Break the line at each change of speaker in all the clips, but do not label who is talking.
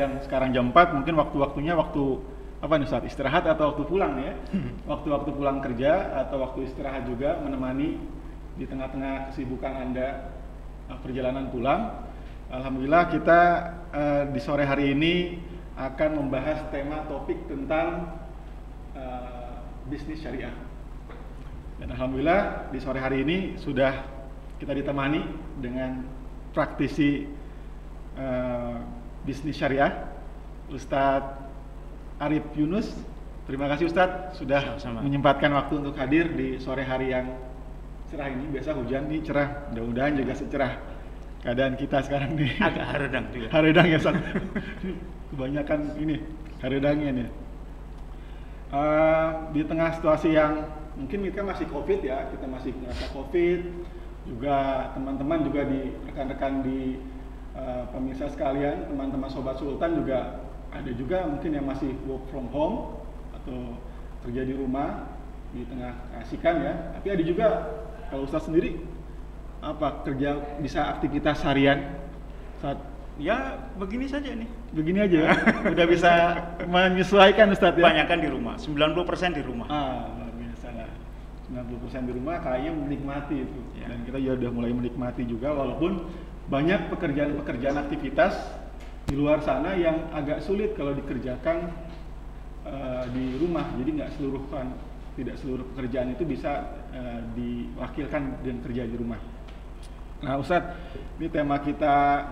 yang sekarang jam 4, mungkin waktu-waktunya waktu apa nih Ustaz? Istirahat atau waktu pulang ya? Waktu-waktu pulang kerja atau waktu istirahat juga menemani di tengah-tengah kesibukan Anda perjalanan pulang. Alhamdulillah kita di sore hari ini akan membahas tema topik tentang bisnis syariah. Dan alhamdulillah di sore hari ini sudah kita ditemani dengan praktisi bisnis syariah, Ustadz Arif Yunus. Terima kasih Ustadz sudah menyempatkan waktu untuk hadir di sore hari yang cerah ini. Biasa hujan nih cerah, mudah-mudahan juga secerah keadaan kita sekarang nih.
Agak haredang juga.
Haredang ya Ustadz. Kebanyakan ini haredangnya nih. Di tengah situasi yang mungkin kita masih COVID ya, kita masih merasa COVID, juga teman-teman juga di rekan-rekan di pemirsa sekalian, teman-teman Sobat Sultan juga ada juga mungkin yang masih work from home atau kerja di rumah di tengah keasikan ya. Tapi ada juga kalau Ustaz sendiri apa kerja bisa aktivitas harian saat
ya begini saja nih.
Begini aja ya. Udah bisa menyesuaikan Ustaz ya.
Banyakan di rumah, 90% di rumah.
Luar biasa lah. 90% di rumah kayaknya menikmati itu.
Ya.
Dan kita juga udah mulai menikmati juga walaupun banyak pekerjaan-pekerjaan aktivitas di luar sana yang agak sulit kalau dikerjakan di rumah. Jadi tidak seluruh pekerjaan itu bisa diwakilkan dengan kerja di rumah. Nah Ustadz, ini tema kita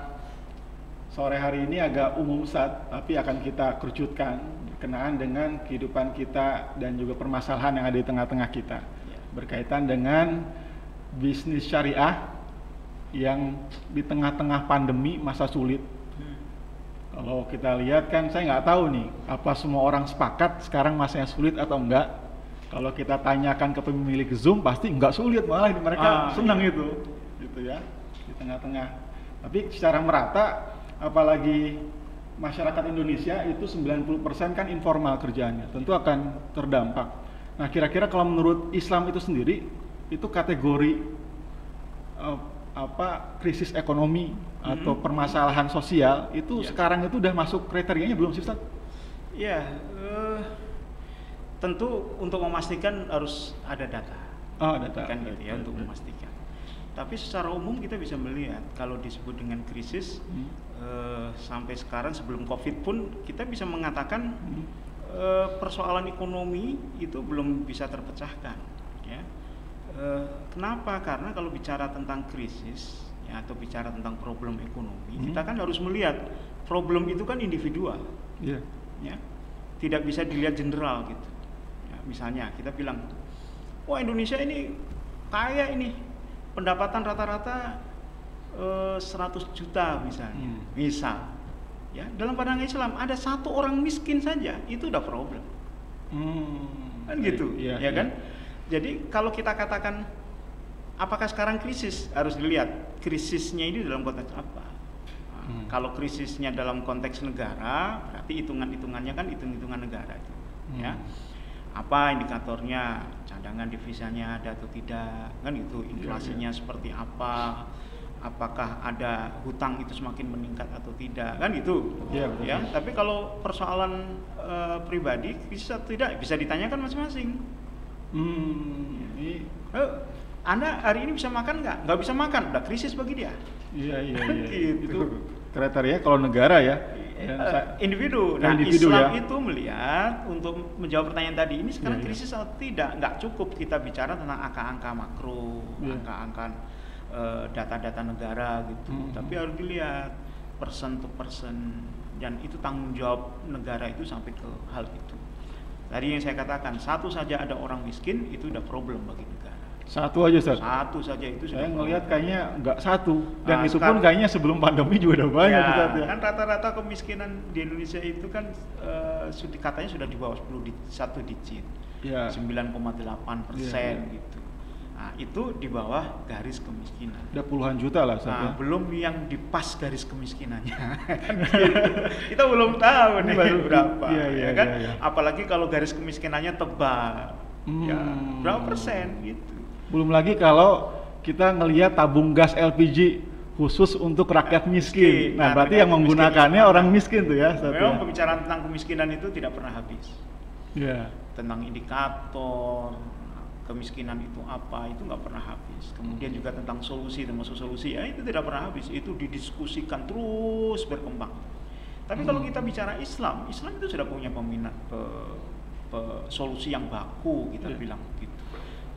sore hari ini agak umum Ustadz, tapi akan kita kerucutkan berkenaan dengan kehidupan kita dan juga permasalahan yang ada di tengah-tengah kita berkaitan dengan bisnis syariah yang di tengah-tengah pandemi masa sulit. Kalau kita lihat kan saya nggak tahu nih apa semua orang sepakat sekarang masanya sulit atau enggak. Kalau kita tanyakan ke pemilik Zoom pasti nggak sulit, malah mereka senang itu gitu ya di tengah-tengah. Tapi secara merata apalagi masyarakat Indonesia itu 90% kan informal kerjaannya, tentu akan terdampak. Nah kira-kira kalau menurut Islam itu sendiri itu kategori krisis ekonomi atau permasalahan sosial itu sekarang itu udah masuk kriterianya belum sih Ustaz?
Ya, tentu untuk memastikan harus ada data.
Data
kan gitu ya untuk memastikan. Tapi secara umum kita bisa melihat kalau disebut dengan krisis sampai sekarang sebelum COVID pun kita bisa mengatakan persoalan ekonomi itu belum bisa terpecahkan. Ya. Kenapa? Karena kalau bicara tentang krisis ya, atau bicara tentang problem ekonomi, kita kan harus melihat problem itu kan individual, ya, tidak bisa dilihat general gitu. Ya, misalnya kita bilang, wah Indonesia ini kaya ini, pendapatan rata-rata 100 juta misalnya, misal, ya dalam pandangan Islam ada satu orang miskin saja itu udah problem, kan gitu, ya kan? Jadi kalau kita katakan apakah sekarang krisis, harus dilihat krisisnya ini dalam konteks apa. Kalau krisisnya dalam konteks negara, berarti hitungan-hitungannya kan hitung-hitungan negara itu. Ya. Apa indikatornya, cadangan devisanya ada atau tidak, kan itu inflasinya seperti apa, apakah ada hutang itu semakin meningkat atau tidak, kan gitu. Ya. Tapi kalau persoalan pribadi krisis atau tidak bisa ditanyakan masing-masing. Anda hari ini bisa makan nggak? Nggak bisa makan, udah krisis bagi dia.
Iya.
Gitu.
Itu kriteria kalau negara ya.
Individu. Nah,
individu,
Islam
ya.
itu melihat untuk menjawab pertanyaan tadi ini sekarang krisis atau tidak. Nggak cukup kita bicara tentang angka-angka makro, angka-angka data-data negara gitu. Tapi harus dilihat person to person, dan itu tanggung jawab negara itu sampai ke hal itu. Tadi yang saya katakan, satu saja ada orang miskin itu udah problem bagi negara.
Satu aja Ustaz?
Satu saja itu sudah.
Saya ngelihat kayaknya nggak satu, dan itu pun kayaknya sebelum pandemi juga udah banyak Ustaz ya.
Kan rata-rata kemiskinan di Indonesia itu kan katanya sudah di bawah 1 digit, 9,8% gitu. Nah, itu di bawah garis kemiskinan.
Udah puluhan juta lah Ustaz ya.
Belum yang di pas garis kemiskinannya. Kita belum tahu nih berapa. Kan? Apalagi kalau garis kemiskinannya tebal. Ya, berapa persen gitu.
Belum lagi kalau kita ngelihat tabung gas LPG khusus untuk rakyat miskin. Nah, berarti
rakyat
yang menggunakannya
miskin.
orang miskin tuh ya.
Memang pembicaraan tentang kemiskinan itu tidak pernah habis.
Iya.
Tentang indikator kemiskinan itu apa, itu nggak pernah habis. Kemudian juga tentang solusi, termasuk solusi, ya itu tidak pernah habis. Itu didiskusikan terus berkembang. Tapi kalau kita bicara Islam, Islam itu sudah punya peminat solusi yang baku, kita bilang gitu.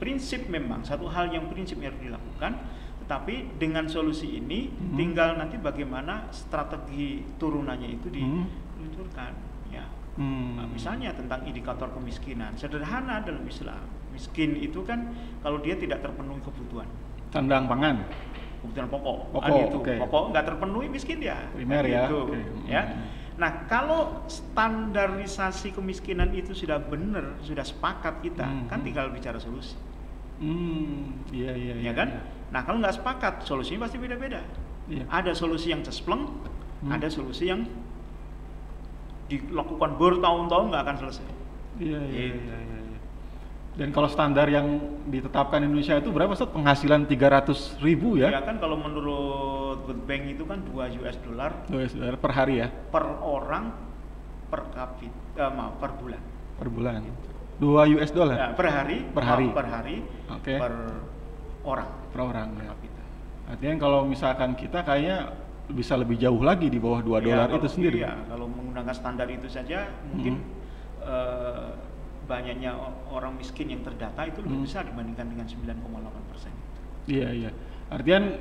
Prinsip memang satu hal yang prinsip harus dilakukan, tetapi dengan solusi ini tinggal nanti bagaimana strategi turunannya itu diluncurkan. Ya. Nah, misalnya tentang indikator kemiskinan, sederhana dalam Islam. Miskin itu kan kalau dia tidak terpenuhi kebutuhan.
Sandang pangan.
Kebutuhan pokok. Gitu.
Okay.
Pokok nggak terpenuhi, miskin dia.
Primer ya.
Gitu. Ya. Nah, kalau standarisasi kemiskinan itu sudah benar, sudah sepakat kita, kan tinggal bicara solusi.
Iya.
Ya kan? Nah, kalau nggak sepakat, solusinya pasti beda-beda. Iya. Ada solusi yang cespleng, ada solusi yang dilakukan bertahun-tahun nggak akan selesai.
Iya. Dan kalau standar yang ditetapkan Indonesia itu berapa, Ustaz? Penghasilan 300.000 ya?
Ya kan, kalau menurut World Bank itu kan $2
$2 per hari ya?
Per orang, per kapita, per bulan.
Per bulan. $2
ya, per hari.
Per hari.
Okay. Per orang.
Per orang ya. Kapita. Artinya kalau misalkan kita kayaknya bisa lebih jauh lagi di bawah $2 itu sendiri.
Iya, kalau menggunakan standar itu saja mungkin banyaknya orang miskin yang terdata itu lebih besar dibandingkan dengan 9,8%.
Iya. Artian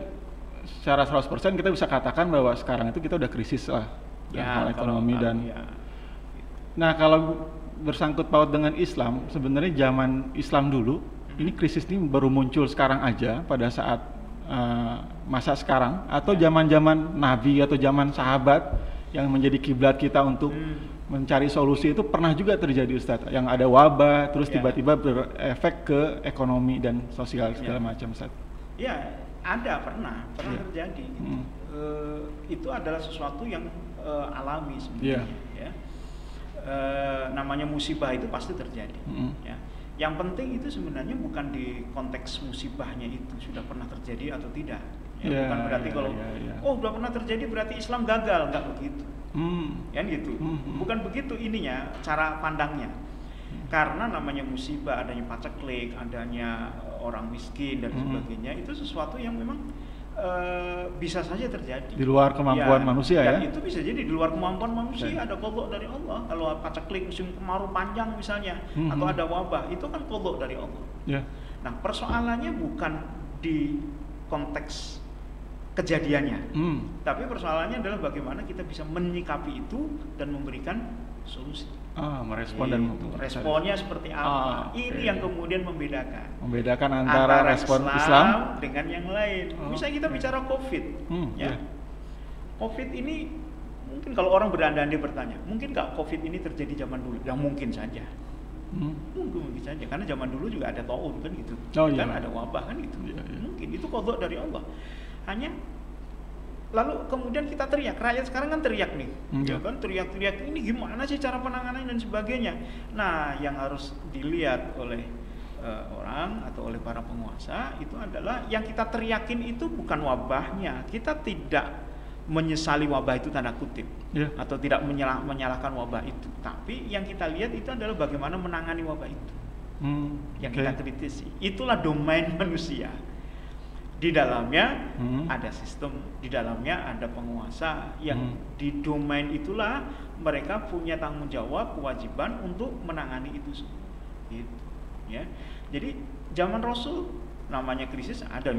secara 100% kita bisa katakan bahwa sekarang itu kita udah krisis lah dalam hal ekonomi dan. Nah, kalau bersangkut paut dengan Islam, sebenarnya zaman Islam dulu, ini krisis ini baru muncul sekarang aja pada saat masa sekarang, atau zaman-zaman Nabi atau zaman sahabat yang menjadi kiblat kita untuk mencari solusi itu pernah juga terjadi, Ustadz, yang ada wabah terus tiba-tiba berefek ke ekonomi dan sosial segala macam, Ustadz.
Ya, pernah terjadi. Itu adalah sesuatu yang alami sebenarnya. Ya. Namanya musibah itu pasti terjadi. Ya. Yang penting itu sebenarnya bukan di konteks musibahnya itu sudah pernah terjadi atau tidak. Ya, bukan berarti kalau sudah pernah terjadi berarti Islam gagal, enggak begitu. Kan gitu. Bukan begitu ininya cara pandangnya. Karena namanya musibah, adanya paceklik, adanya orang miskin dan sebagainya, itu sesuatu yang memang bisa saja terjadi
di luar kemampuan manusia ya.
Itu bisa jadi di luar kemampuan manusia. Ada qadha dari Allah. Kalau paceklik musim kemarau panjang misalnya, atau ada wabah, itu kan qadha dari Allah. Nah, persoalannya bukan di konteks kejadiannya, tapi persoalannya adalah bagaimana kita bisa menyikapi itu dan memberikan solusi.
Merespon dan
responnya seperti apa? Ini yang kemudian membedakan
antara respon Islam
dengan yang lain. Misalnya kita bicara COVID, COVID ini mungkin kalau orang berandai-andai bertanya, mungkin nggak COVID ini terjadi zaman dulu? Ya mungkin saja. Mungkin saja, karena zaman dulu juga ada taun kan gitu, kan ada wabah kan gitu. Mungkin itu qadha dari Allah. Hanya lalu kemudian kita teriak, rakyat sekarang kan teriak nih, ya kan, teriak-teriak ini gimana sih cara penanganannya dan sebagainya. Nah, yang harus dilihat oleh orang atau oleh para penguasa itu adalah yang kita teriakin itu bukan wabahnya. Kita tidak menyesali wabah itu tanda kutip, atau tidak menyalahkan wabah itu, tapi yang kita lihat itu adalah bagaimana menangani wabah itu. Yang kita kritisi, itulah domain manusia. Di dalamnya ada sistem, di dalamnya ada penguasa yang di domain itulah mereka punya tanggung jawab, kewajiban untuk menangani itu semua. Gitu, ya. Jadi zaman Rasul namanya krisis ada.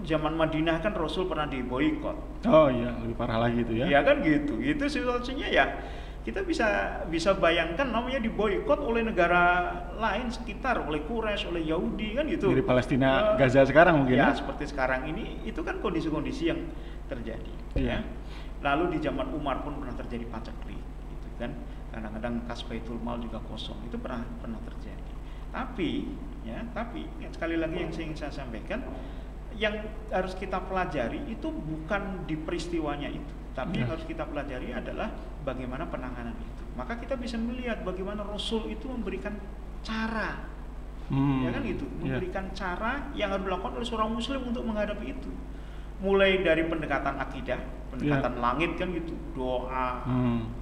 Zaman Madinah kan Rasul pernah diboikot.
Oh iya, lebih parah lagi itu ya.
Ya kan gitu. Itu situasinya ya. Kita bisa bayangkan namanya diboikot oleh negara lain sekitar, oleh Quraisy, oleh Yahudi kan gitu.
Dari Palestina, Gaza sekarang mungkin ya.
Seperti sekarang ini, itu kan kondisi-kondisi yang terjadi. Ya. Lalu di zaman Umar pun pernah terjadi paceklik, gitu kan. Kadang-kadang kas Baitul Mal juga kosong, itu pernah terjadi. Tapi sekali lagi yang ingin saya sampaikan, yang harus kita pelajari itu bukan di peristiwanya itu, tapi yang harus kita pelajari adalah bagaimana penanganan itu. Maka kita bisa melihat bagaimana Rasul itu memberikan cara, ya kan gitu, memberikan cara yang harus dilakukan oleh seorang Muslim untuk menghadapi itu. mulai dari pendekatan akidah, pendekatan langit kan gitu, doa,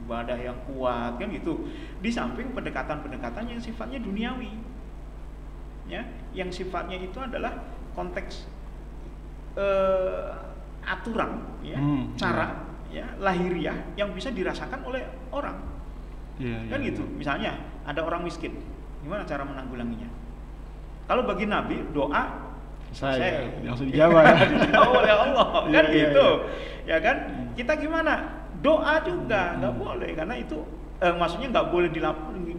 ibadah yang kuat kan gitu. Di samping pendekatan-pendekatan yang sifatnya duniawi, ya, yang sifatnya itu adalah konteks aturan, ya, cara, ya, lahiriah yang bisa dirasakan oleh orang, kan gitu. Misalnya ada orang miskin, gimana cara menanggulanginya? Kalau bagi Nabi doa saya
langsung dijawab
dijawab oleh Allah kan gitu. Ya kan? Kita gimana? Doa juga nggak boleh karena itu maksudnya nggak boleh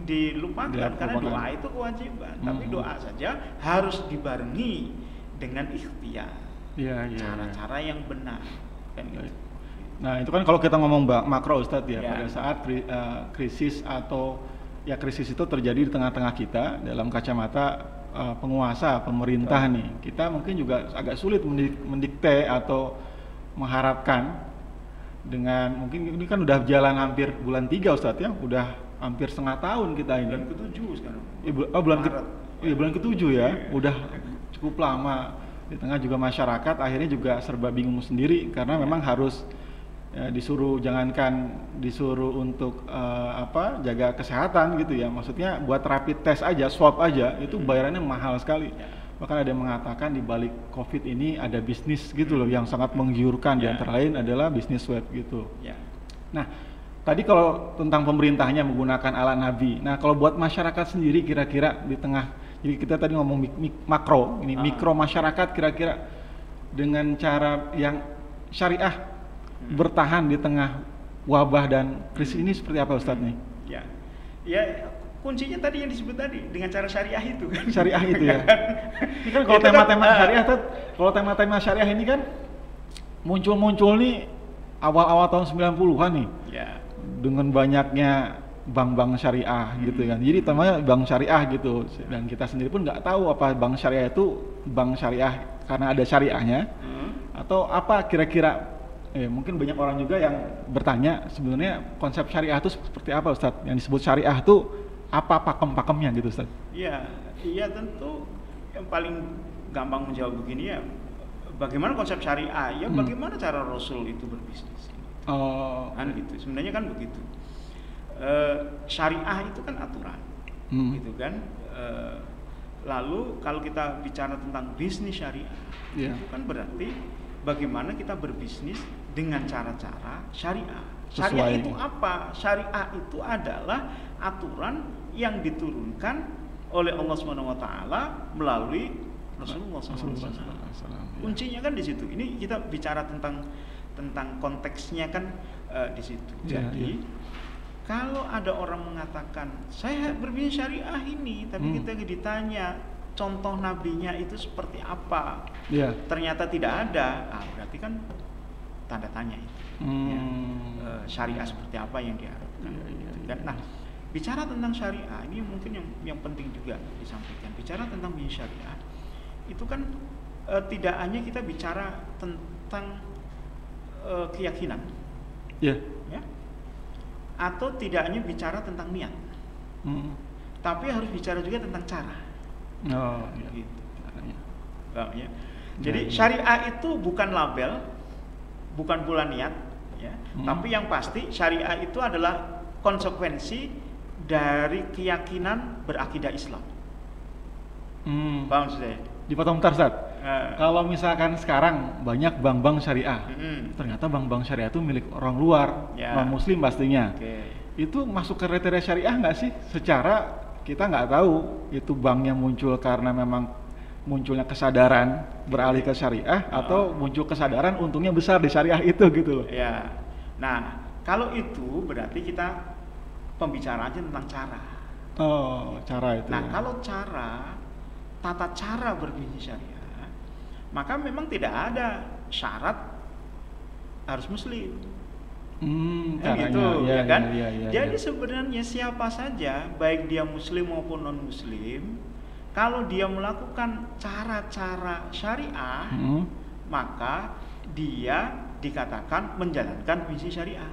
dilupakan karena doa itu kewajiban. Tapi doa saja harus dibarengi dengan ikhtiar. Cara-cara yang benar kan gitu.
Nah, itu kan kalau kita ngomong makro Ustadz ya, pada saat krisis atau ya krisis itu terjadi di tengah-tengah kita dalam kacamata penguasa, pemerintah nih, kita mungkin juga agak sulit mendikte atau mengharapkan dengan mungkin ini kan udah jalan hampir bulan 3 Ustadz ya, udah hampir setengah tahun kita ini.
Bulan ke-7 sekarang.
Bulan ke-7 ya, udah cukup lama. Di tengah juga masyarakat akhirnya juga serba bingung sendiri karena memang harus disuruh untuk jaga kesehatan gitu ya, maksudnya buat rapid test aja, swab aja itu bayarannya mahal sekali. Bahkan ada yang mengatakan di balik COVID ini ada bisnis gitu loh yang sangat menggiurkan, di antara lain adalah bisnis swab gitu. Nah, tadi kalau tentang pemerintahnya menggunakan ala Nabi, nah kalau buat masyarakat sendiri kira-kira di tengah, jadi kita tadi ngomong makro, ini mikro masyarakat kira-kira dengan cara yang syariah bertahan di tengah wabah dan krisis ini seperti apa Ustadz nih?
Ya kuncinya tadi yang disebut tadi dengan cara syariah itu kan.
Syariah itu ya. Ini kan kalau tema-tema syariah tuh, kalau tema-tema syariah ini kan muncul nih awal-awal tahun 90-an nih. Dengan banyaknya bank-bank syariah gitu kan. Jadi temanya bank syariah gitu. Dan kita sendiri pun nggak tahu apa bank syariah itu bank syariah karena ada syariahnya atau apa kira-kira. Mungkin banyak orang juga yang bertanya sebenarnya konsep syariah itu seperti apa Ustadz? Yang disebut syariah itu apa pakem-pakemnya gitu Ustadz?
Iya tentu yang paling gampang menjawab begini ya, bagaimana konsep syariah? Ya bagaimana cara Rasul itu berbisnis? Kan gitu. Sebenarnya kan begitu. Syariah itu kan aturan, gitu kan. Lalu kalau kita bicara tentang bisnis syariah, itu kan berarti bagaimana kita berbisnis dengan cara-cara syariah. Syariah itu apa? Syariah itu adalah aturan yang diturunkan oleh Allah SWT melalui Rasulullah SAW. Kuncinya kan di situ. Ini kita bicara tentang konteksnya kan di situ. Jadi kalau ada orang mengatakan saya berbisnis syariah ini, tapi kita ditanya contoh nabinya itu seperti apa? Ternyata tidak ada. Berarti kan tanda tanya itu. Syariah seperti apa yang diharapkan? Nah, bicara tentang syariah ini mungkin yang penting juga disampaikan. Bicara tentang bisnis syariah itu kan tidak hanya kita bicara tentang keyakinan, ya, atau tidak hanya bicara tentang niat, tapi harus bicara juga tentang cara. Gitu. Jadi syariah itu bukan label, bukan pula niat, ya. Tapi yang pasti syariah itu adalah konsekuensi dari keyakinan berakidah Islam. Paham saya?
Dipotong bentar Ustaz. Kalau misalkan sekarang banyak bank-bank syariah, ternyata bank-bank syariah itu milik orang luar, non muslim pastinya. Itu masuk kriteria syariah nggak sih? Secara kita nggak tahu itu banknya muncul karena memang munculnya kesadaran beralih ke syariah atau muncul kesadaran untungnya besar di syariah itu gitu loh.
Nah, kalau itu berarti kita pembicaraannya tentang cara.
Cara itu.
Nah, kalau tata cara berbisnis syariah, maka memang tidak ada syarat harus muslim. Gitu, ya kan? Jadi sebenarnya siapa saja, baik dia muslim maupun non muslim, kalau dia melakukan cara-cara syariah, maka dia dikatakan menjalankan bisnis syariah.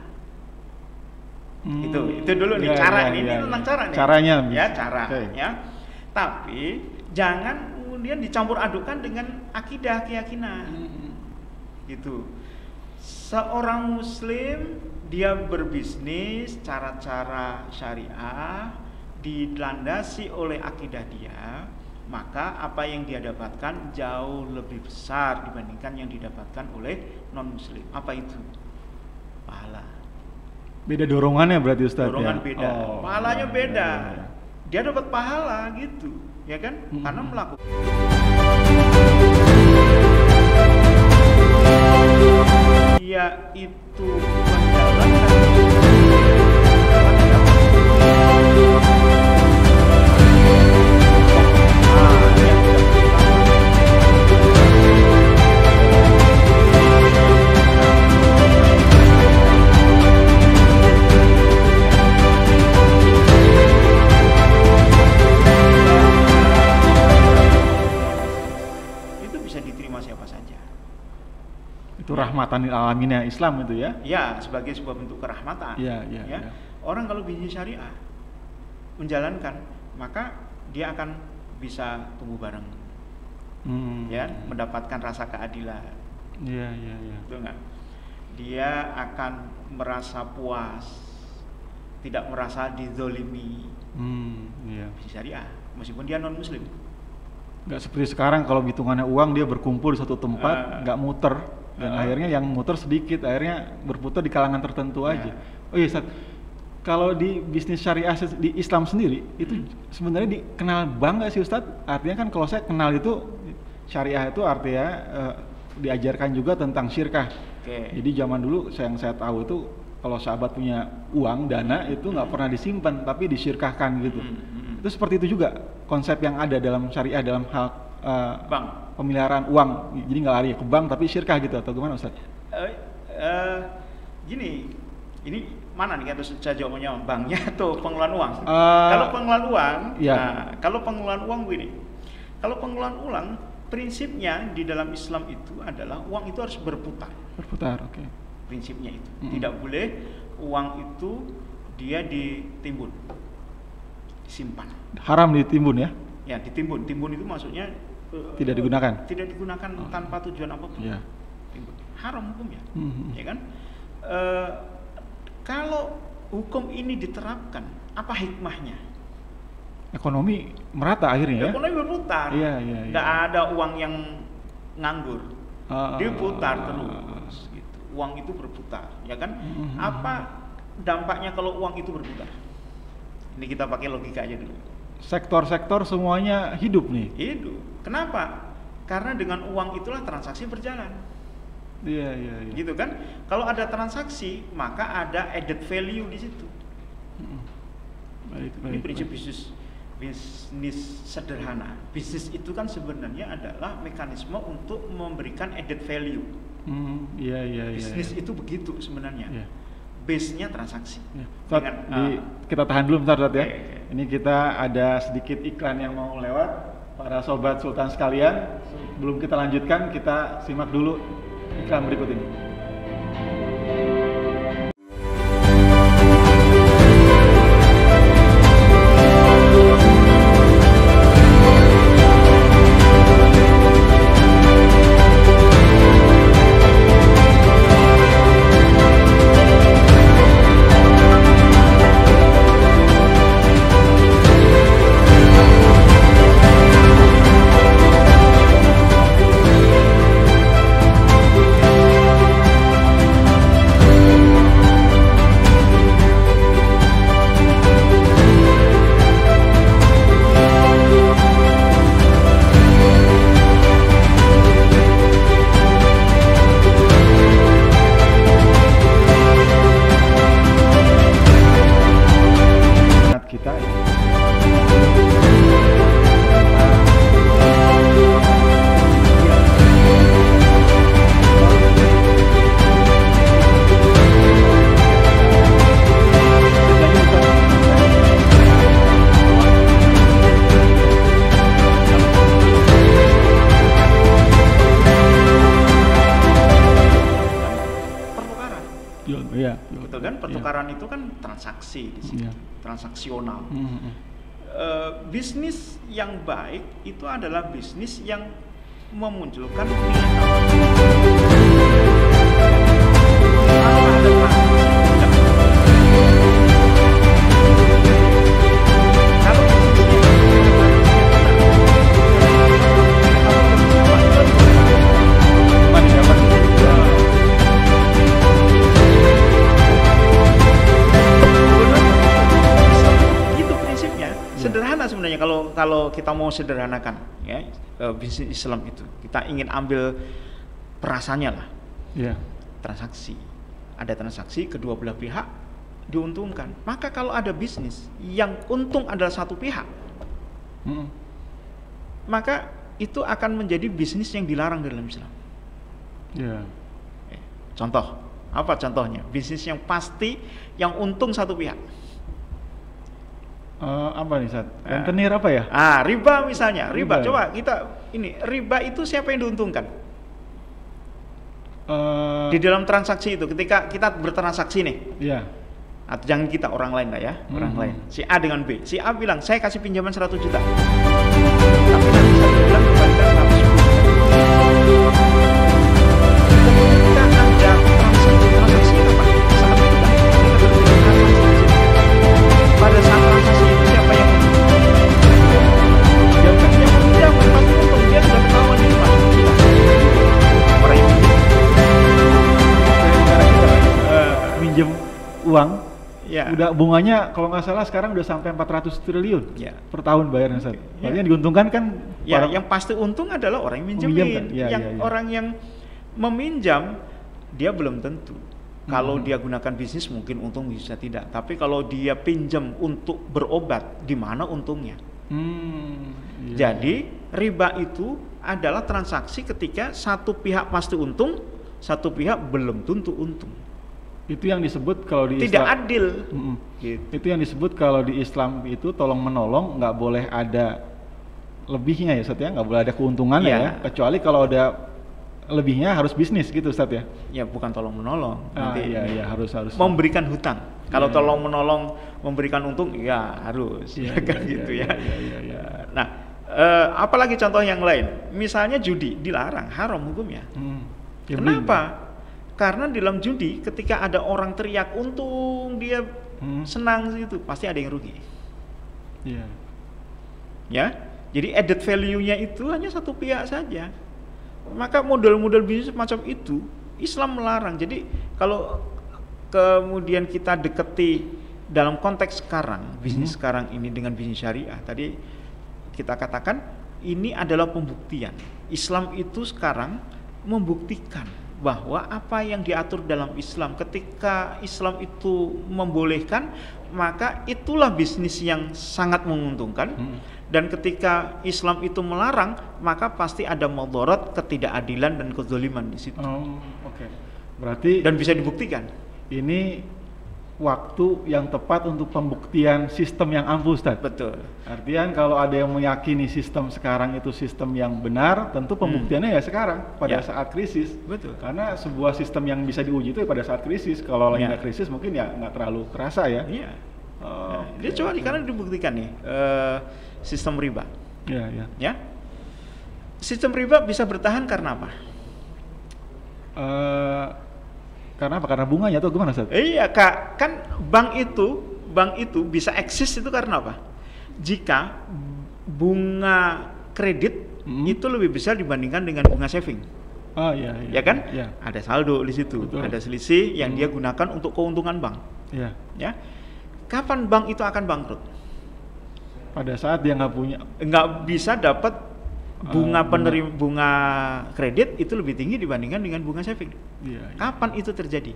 Itu dulu nih cara ini tentang cara nih.
Caranya,
cara. Ya. Tapi jangan kemudian dicampur adukan dengan akidah keyakinan. Gitu. Seorang muslim dia berbisnis cara-cara syariah dilandasi oleh akidah dia, maka apa yang dia dapatkan jauh lebih besar dibandingkan yang didapatkan oleh non muslim. Apa itu? Pahala.
Beda dorongannya berarti Ustadz.
Dorongan
ya?
beda, pahalanya beda. Dia dapat pahala gitu, ya kan? Karena melakukan. Dia itu
itu rahmatan lil alamin Islam itu ya?
Ya, sebagai sebuah bentuk kerahmatan.
Ya.
Orang kalau bisnis syariah menjalankan, maka dia akan bisa tumbuh bareng, ya, mendapatkan rasa keadilan.
Iya.
Betul nggak? Dia akan merasa puas, tidak merasa dizolimi. Bisnis syariah, meskipun dia non muslim.
Nggak seperti sekarang kalau hitungannya uang dia berkumpul di satu tempat, nggak muter. Dan akhirnya yang muter sedikit, akhirnya berputar di kalangan tertentu aja. Oh iya Ustaz, kalau di bisnis syariah di Islam sendiri itu sebenarnya dikenal bank nggak sih Ustaz? Artinya kan kalau saya kenal itu syariah itu artinya diajarkan juga tentang syirkah. Jadi zaman dulu yang saya tahu itu kalau sahabat punya uang, dana itu nggak pernah disimpan tapi disyirkahkan gitu. Itu seperti itu juga konsep yang ada dalam syariah dalam hal
bank.
Pemeliharaan uang, jadi nggak lari ke bank tapi syirkah gitu atau gimana Ustaz?
Gini, ini mana nih atau saya jawabnya banknya atau pengelolaan uang? Kalau pengelolaan uang, kalau pengelolaan uang begini, kalau pengelolaan uang prinsipnya di dalam Islam itu adalah uang itu harus berputar. Berputar, oke. Prinsipnya itu tidak boleh uang itu dia ditimbun, disimpan.
Haram ditimbun ya?
Ya ditimbun, timbun itu maksudnya
tidak digunakan
tanpa tujuan apapun. Haram hukumnya, ya kan? Kalau hukum ini diterapkan, apa hikmahnya?
Ekonomi merata akhirnya.
Ekonomi berputar. Nggak ada uang yang nganggur, diputar terus. Gitu. Uang itu berputar, ya kan? Apa dampaknya kalau uang itu berputar? Ini kita pakai logika aja dulu.
Sektor-sektor semuanya hidup nih.
Hidup. Kenapa? Karena dengan uang itulah transaksi berjalan.
Iya.
Gitu kan? Kalau ada transaksi, maka ada added value di situ. Ini prinsip bisnis sederhana. Bisnis itu kan sebenarnya adalah mekanisme untuk memberikan added value. Bisnis itu begitu sebenarnya. Base-nya transaksi.
Kita tahan dulu bentar ya. Ini kita ada sedikit iklan yang mau lewat. Para sobat Sultan sekalian, sebelum kita lanjutkan, kita simak dulu iklan berikut ini.
Betul kan? Pertukaran itu kan transaksi di situ, transaksional. Bisnis yang baik itu adalah bisnis yang memunculkan nilai tambah. kalau kita mau sederhanakan ya, bisnis Islam itu, kita ingin ambil perasaannya lah.
Iya.
Transaksi. Ada transaksi, kedua belah pihak diuntungkan. Maka kalau ada bisnis yang untung adalah satu pihak, maka itu akan menjadi bisnis yang dilarang dalam Islam.
Iya.
Contoh, apa contohnya? Bisnis yang pasti yang untung satu pihak.
Apa nih, Ustaz? Rentenir apa ya?
Riba misalnya. Riba.
Riba.
Coba kita riba itu siapa yang diuntungkan? Di dalam transaksi itu, ketika kita bertransaksi nih.
Iya.
Atau jangan kita, orang lain lah ya, orang lain. Si A dengan B. Si A bilang, saya kasih pinjaman 100 juta. Tapi nanti satu bulan kembalikan 110 juta. Ketika ada transaksi apa? Saat itu kan kita berbicara transaksi. Pada saat transaksi itu siapa yang untung? Yang meminjam pasti untung, dia sudah ketahuan ini masuk juta. Orang yang
Minjem uang.
Ya.
Udah bunganya kalau nggak salah sekarang udah sampai 400 triliun
Ya.
per tahun bayarnya, Ustaz.
Ya.
Yang diuntungkan kan
ya, yang pasti untung adalah orang yang minjemin.
Kan? Ya,
Orang yang meminjam dia belum tentu. Kalau dia gunakan bisnis mungkin untung, bisa tidak. Tapi kalau dia pinjam untuk berobat, di mana untungnya?
Iya.
Jadi riba itu adalah transaksi ketika satu pihak pasti untung, satu pihak belum tentu untung.
Itu yang disebut kalau di
Tidak
Islam,
adil. Gitu.
itu yang disebut kalau di Islam itu tolong menolong, nggak boleh ada lebihnya ya, Ustaz ya, nggak boleh ada keuntungannya ya, kecuali kalau ada lebihnya harus bisnis gitu, Ustaz ya.
Ya bukan tolong menolong. Nanti
Iya, harus
memberikan hutang. Kalau tolong menolong memberikan untung, ya harus. Kan gitu ya.
Iya.
Nah, apalagi contoh yang lain. Misalnya judi dilarang, haram hukumnya.
Ya,
Kenapa? Karena di dalam judi ketika ada orang teriak untung, dia senang itu, pasti ada yang rugi.
Iya.
Ya. Jadi added value-nya itu hanya satu pihak saja. Maka model-model bisnis macam itu Islam melarang. Jadi kalau kemudian kita deketi dalam konteks sekarang, bisnis sekarang ini dengan bisnis syariah, tadi kita katakan ini adalah pembuktian. Islam itu sekarang membuktikan bahwa apa yang diatur dalam Islam, ketika Islam itu membolehkan, maka itulah bisnis yang sangat menguntungkan. Dan ketika Islam itu melarang, maka pasti ada mudarat, ketidakadilan dan kezaliman di situ.
Oke. Berarti
dan bisa dibuktikan.
Ini waktu yang tepat untuk pembuktian sistem yang ampuh, Ustaz.
Betul.
Artinya kalau ada yang meyakini sistem sekarang itu sistem yang benar, tentu pembuktiannya ya sekarang pada saat krisis.
Betul.
Karena sebuah sistem yang bisa diuji itu pada saat krisis. Kalau lagi nggak krisis mungkin ya nggak terlalu kerasa ya.
Iya. Dia coba karena dibuktikan nih sistem riba.
Iya.
Ya. Sistem riba bisa bertahan karena apa?
Karena apa? Karena bunganya atau gimana, Ustaz?
Iya, Kak. Kan bank itu bisa eksis itu karena apa? Jika bunga kredit itu lebih besar dibandingkan dengan bunga saving.
Iya.
Ya kan?
Iya.
Ada saldo di situ, ada selisih yang dia gunakan untuk keuntungan bank.
Iya.
Ya. Kapan bank itu akan bangkrut?
Pada saat dia
nggak bisa dapat bunga bunga kredit itu lebih tinggi dibandingkan dengan bunga saving.
Iya.
Kapan itu terjadi?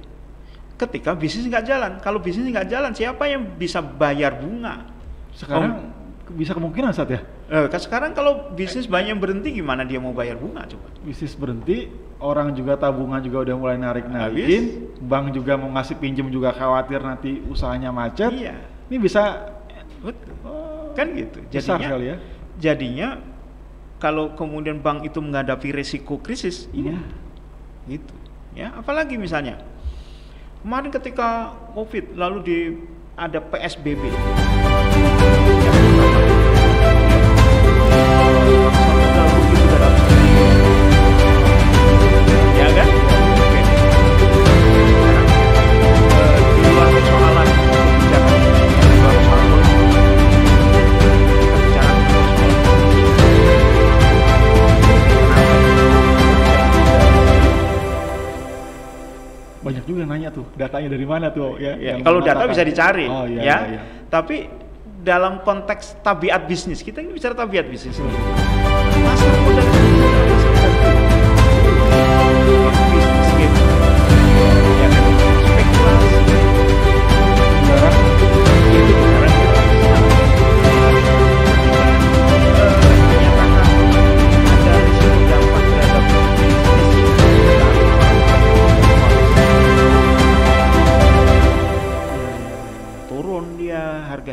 Ketika bisnis nggak jalan. Kalau bisnis nggak jalan, siapa yang bisa bayar bunga?
Sekarang bisa kemungkinan, Ustaz ya?
Sekarang kalau bisnis banyak yang berhenti, gimana dia mau bayar bunga coba?
Bisnis berhenti, orang juga tabungan juga udah mulai narik-narikin, bank juga mau ngasih pinjem juga khawatir nanti usahanya macet.
Iya.
Ini bisa
betul. Kan gitu.
Besar kali ya.
Jadinya kalau kemudian bank itu menghadapi resiko krisis, gitu. Ya, apalagi misalnya kemarin ketika COVID lalu ada PSBB. Ya kan? Oke. Di luar persoalan kebijakan, di luar persoalan
banyak juga yang nanya tuh datanya dari mana tuh ya.
Kalau data bisa dicari,
iya.
Tapi dalam konteks tabiat bisnis, kita ini bicara tabiat bisnis. Pasar modal itu bisnis game, ya kan? Spekulasi, barang itu barang menyatakan ada risiko dampak terhadap turun dia harga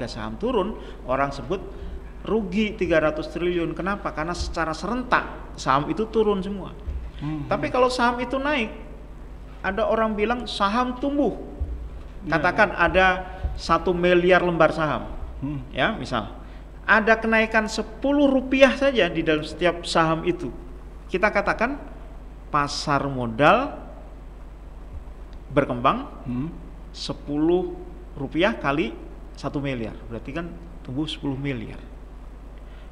saham turun, orang sebut rugi 300 triliun. Kenapa? Karena secara serentak saham itu turun semua. Tapi kalau saham itu naik, ada orang bilang saham tumbuh. Katakan ada 1 miliar lembar saham, ya misal ada kenaikan 10 rupiah saja di dalam setiap saham itu, kita katakan pasar modal berkembang 10 rupiah kali 1 miliar, berarti kan tumbuh 10 miliar.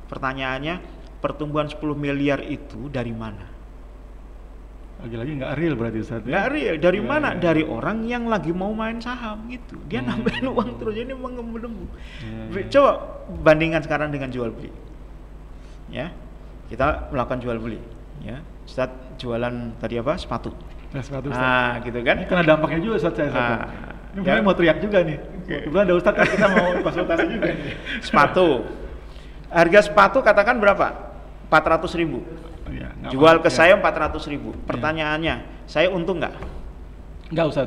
Pertanyaannya, pertumbuhan 10 miliar itu dari mana?
Lagi-lagi nggak real berarti Ustaz.
Nggak real, dari mana? Dari orang yang lagi mau main saham gitu. Dia nambahin uang terus, jadi mengembang. Coba bandingkan sekarang dengan jual beli. Ya, kita melakukan jual beli. Ya, Ustaz jualan tadi apa? Sepatu.
Nah, sepatu.
Gitu kan?
Ini kena dampaknya juga Ustaz saya. Ini ya. Mau teriak juga nih. Kebetulan ada Ustaz, kita mau konsultasi juga nih.
Sepatu. Harga sepatu katakan berapa? 400.000. Ya, jual ke saya 400.000. Pertanyaannya, saya untung nggak?
Nggak Ustaz.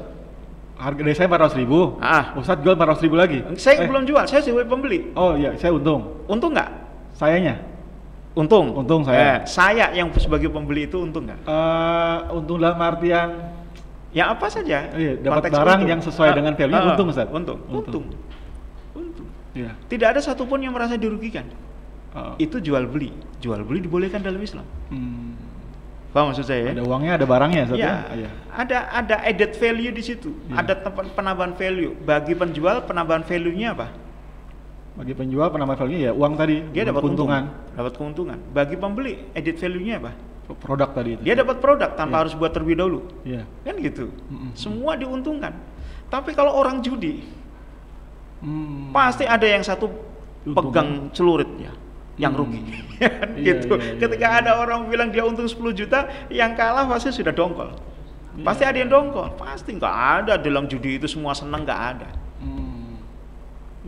Harga dari saya 400.000. Ustaz jual 400.000 lagi.
Saya belum jual, saya sebagai pembeli.
Oh iya, saya untung.
Untung nggak?
Sayanya?
Untung.
Untung saya.
Saya yang sebagai pembeli itu untung nggak?
Untung dalam artian
ya apa saja.
Dapat barang untung yang sesuai dengan value, untung Ustaz.
Untung.
Ya.
Tidak ada satupun yang merasa dirugikan. Itu jual beli dibolehkan dalam Islam. Paham maksud saya?
Ada uangnya, ada barangnya,
ya. Ada added value di situ. Ya. Ada penambahan value. Bagi penjual penambahan value-nya apa?
Bagi penjual penambahan value-nya ya uang tadi.
Dia dapat keuntungan. Dapat keuntungan. Bagi pembeli added value-nya apa?
Produk tadi itu.
Dia dapat produk tanpa harus buat terlebih dahulu.
Ya.
Kan gitu. Semua diuntungkan. Tapi kalau orang judi, pasti ada yang satu pegang celuritnya yang rugi. Gitu. Ketika ada orang bilang dia untung 10 juta, yang kalah pasti sudah dongkol. Pasti ada yang dongkol. Pasti nggak ada dalam judi itu semua senang, nggak ada.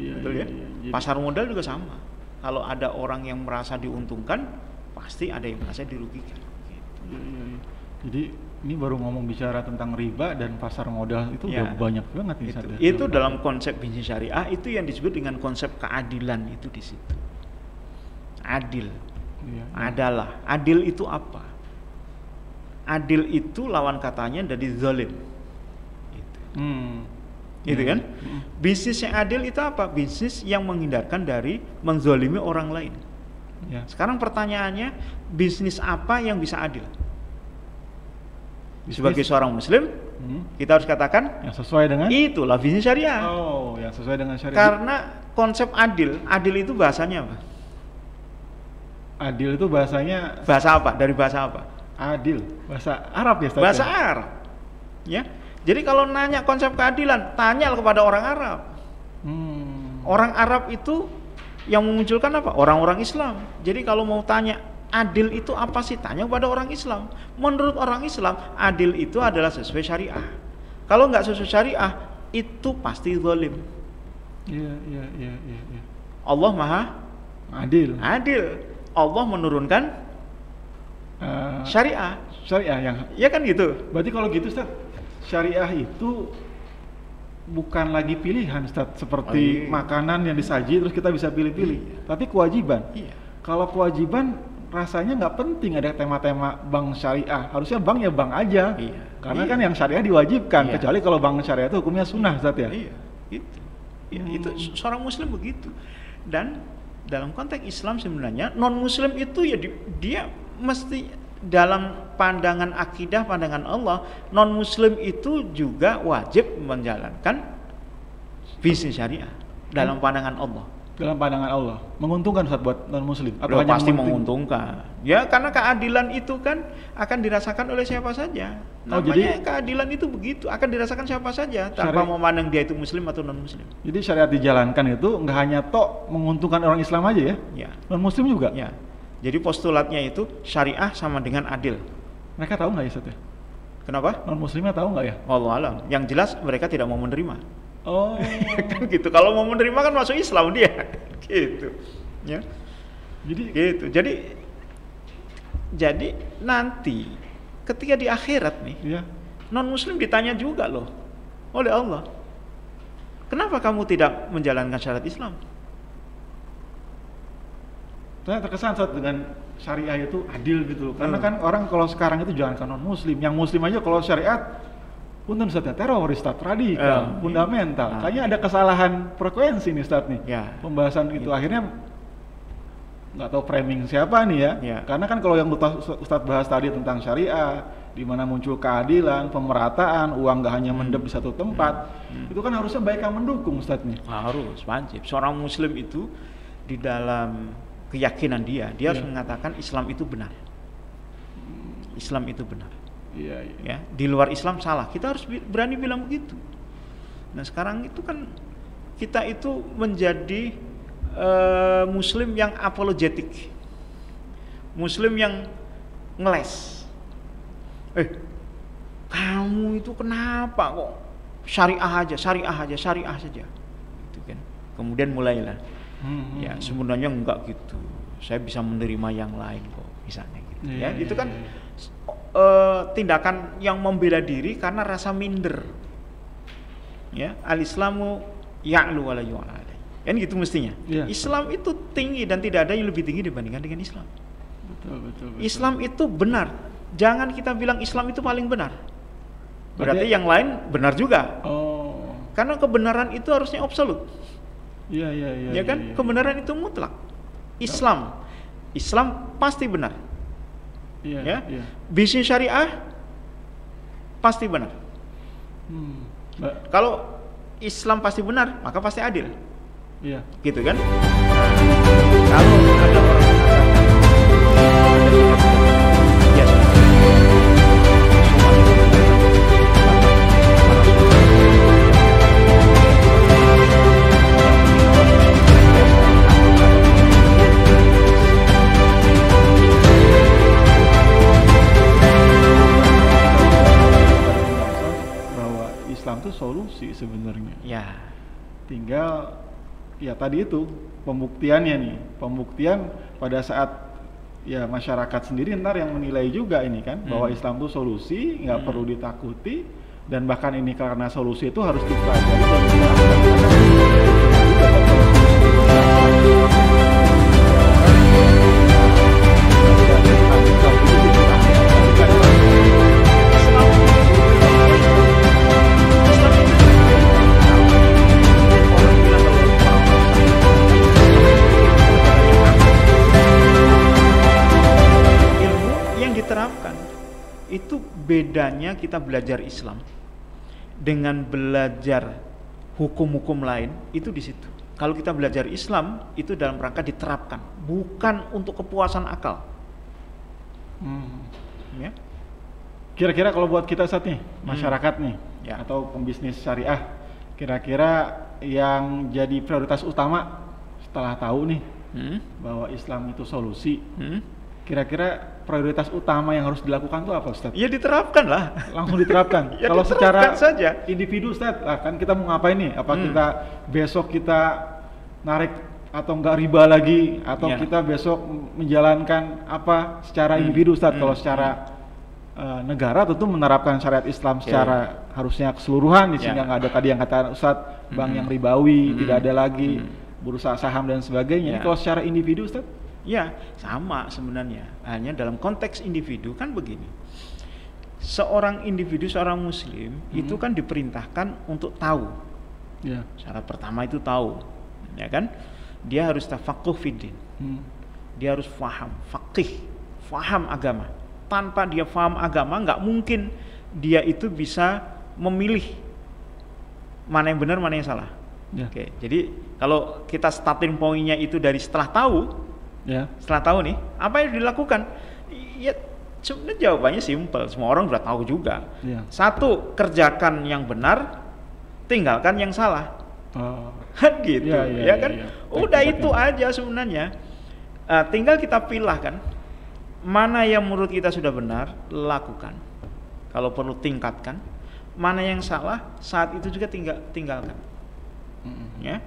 Betul ya? Pasar modal juga sama. Kalau ada orang yang merasa diuntungkan, pasti ada yang merasa dirugikan. Gitu.
Jadi ini baru ngomong bicara tentang riba dan pasar modal itu udah banyak banget nih.
Itu dalam konsep bisnis syariah itu yang disebut dengan konsep keadilan itu di situ. Adil. Adalah. Adil itu apa? Adil itu lawan katanya dari zalim. Gitu kan? Bisnis yang adil itu apa? Bisnis yang menghindarkan dari menzalimi orang lain. Sekarang pertanyaannya, bisnis apa yang bisa adil? Sebagai seorang muslim, kita harus katakan
yang sesuai dengan
itulah bisnis syariah.
Oh, yang sesuai dengan syariah.
Karena konsep adil itu bahasanya apa?
Adil itu bahasanya
bahasa apa? Dari bahasa apa?
Adil, bahasa Arab ya,
bahasa Arab. Ya. Jadi kalau nanya konsep keadilan, tanya kepada orang Arab. Orang Arab itu yang memunculkan apa? Orang-orang Islam. Jadi kalau mau tanya adil itu apa sih? Tanya kepada orang Islam. Menurut orang Islam, adil itu adalah sesuai syariah. Kalau nggak sesuai syariah, itu pasti zalim.
Iya.
Allah Maha
Adil.
Allah menurunkan syariah yang ya kan gitu.
Berarti kalau gitu Ustaz, syariah itu bukan lagi pilihan Ustaz, seperti makanan yang disaji terus kita bisa pilih-pilih, tapi kewajiban. Kalau kewajiban rasanya nggak penting ada tema-tema bank syariah, harusnya bank ya bank aja. Karena kan yang syariah diwajibkan, kecuali kalau bank syariah itu hukumnya sunnah Ustaz ya.
Itu seorang muslim begitu. Dan dalam konteks Islam sebenarnya non muslim itu ya dia mesti dalam pandangan akidah, pandangan Allah, non muslim itu juga wajib menjalankan bisnis syariah dalam pandangan Allah.
dalam pandangan Allah menguntungkan Ustaz buat non muslim
atau hanya pasti menguntungkan ya, karena keadilan itu kan akan dirasakan oleh siapa saja. Namanya jadi keadilan itu begitu, akan dirasakan siapa saja tanpa memandang dia itu muslim atau non muslim.
Jadi syariat dijalankan itu nggak hanya menguntungkan orang Islam aja ya, non muslim juga
ya. Jadi postulatnya itu syariah sama dengan adil.
Mereka tahu nggak ya Ustaz ya?
Kenapa?
Non muslimnya tahu nggak ya?
Wallahu alam. Yang jelas mereka tidak mau menerima.
Oh,
kan gitu. Kalau mau menerima kan masuk Islam dia, gitu. Ya.
Jadi
gitu. Jadi nanti ketika di akhirat nih,
ya,
non muslim ditanya juga loh oleh Allah, kenapa kamu tidak menjalankan syariat Islam?
Saya terkesan saat dengan syariah itu adil gitu, karena kan orang kalau sekarang itu jangan non muslim, yang muslim aja kalau syariat punten Ustaz, teroris, Ustaz, radikal, fundamental. Kayaknya ada kesalahan frekuensi nih Ustaz nih.
Ya.
Pembahasan itu akhirnya nggak tahu framing siapa nih ya. Karena kan kalau yang Ustaz bahas tadi tentang syariah, di mana muncul keadilan, pemerataan, uang nggak hanya mendep di satu tempat, itu kan harusnya baik yang mendukung Ustaz nih.
Harus, wajib. Seorang muslim itu di dalam keyakinan dia harus mengatakan Islam itu benar. Islam itu benar.
Iya.
Ya, di luar Islam salah. Kita harus berani bilang begitu. Nah, sekarang itu kan kita itu menjadi muslim yang apologetik. Muslim yang ngeles. Kamu itu kenapa kok syariah saja. Gitu kan. Kemudian mulailah. Ya, sebenarnya enggak gitu. Saya bisa menerima yang lain kok, misalnya gitu. Ya, itu kan tindakan yang membela diri karena rasa minder. Ya, al-Islamu ya'lu wa la yu'la. Kan gitu mestinya. Islam itu tinggi dan tidak ada yang lebih tinggi dibandingkan dengan Islam.
Betul.
Islam itu benar. Jangan kita bilang Islam itu paling benar. Berarti yang lain benar juga.
Oh.
Karena kebenaran itu harusnya absolut.
Iya.
Ya kan? Kebenaran itu mutlak. Islam pasti benar. Iya. Bisnis syariah pasti benar. Kalau Islam pasti benar, maka pasti adil.
Iya.
Gitu kan? Kalau ada orang
itu solusi sebenarnya.
Ya.
Tinggal ya tadi itu pembuktiannya nih. Pembuktian pada saat ya masyarakat sendiri ntar yang menilai juga ini kan bahwa Islam itu solusi, nggak perlu ditakuti, dan bahkan ini karena solusi itu harus dipelajari dan
diterapkan. Itu bedanya kita belajar Islam dengan belajar hukum-hukum lain, itu di situ. Kalau kita belajar Islam itu dalam rangka diterapkan, bukan untuk kepuasan akal. Ya.
Kira-kira kalau buat kita saat nih masyarakat nih atau pembisnis syariah, kira-kira yang jadi prioritas utama setelah tahu nih bahwa Islam itu solusi, kira-kira prioritas utama yang harus dilakukan itu apa, Ustaz?
Ya diterapkan lah.
Langsung diterapkan.
Ya,
kalau secara
saja.
Individu, Ustaz, kan kita mau ngapain nih? Apa kita besok kita narik atau enggak riba lagi? Atau kita besok menjalankan apa secara individu, Ustaz? Kalau secara negara tentu menerapkan syariat Islam secara harusnya keseluruhan, sehingga nggak ada tadi yang kata Ustaz, bank yang ribawi, tidak ada lagi bursa saham dan sebagainya. Kalau secara individu, Ustaz?
Ya, sama sebenarnya. Hanya dalam konteks individu kan begini. Seorang individu, seorang muslim itu kan diperintahkan untuk tahu. Syarat pertama itu tahu, ya kan? Dia harus tafaqquh fiddin. Dia harus faham, faqih, faham agama. Tanpa dia faham agama, nggak mungkin dia itu bisa memilih mana yang benar, mana yang salah.
Ya.
Oke, jadi kalau kita starting pointnya itu dari setelah tahu,
Ya.
setelah tahu nih, apa yang dilakukan? Ya sebenarnya jawabannya simpel, semua orang udah tahu juga.
Ya.
Satu, kerjakan yang benar, tinggalkan yang salah.
Oh.
Kan gitu, ya kan?
Ya.
Udah itu aja sebenarnya. Tinggal kita pilih kan, mana yang menurut kita sudah benar, lakukan. Kalau perlu tingkatkan, mana yang salah, saat itu juga tinggalkan. Ya,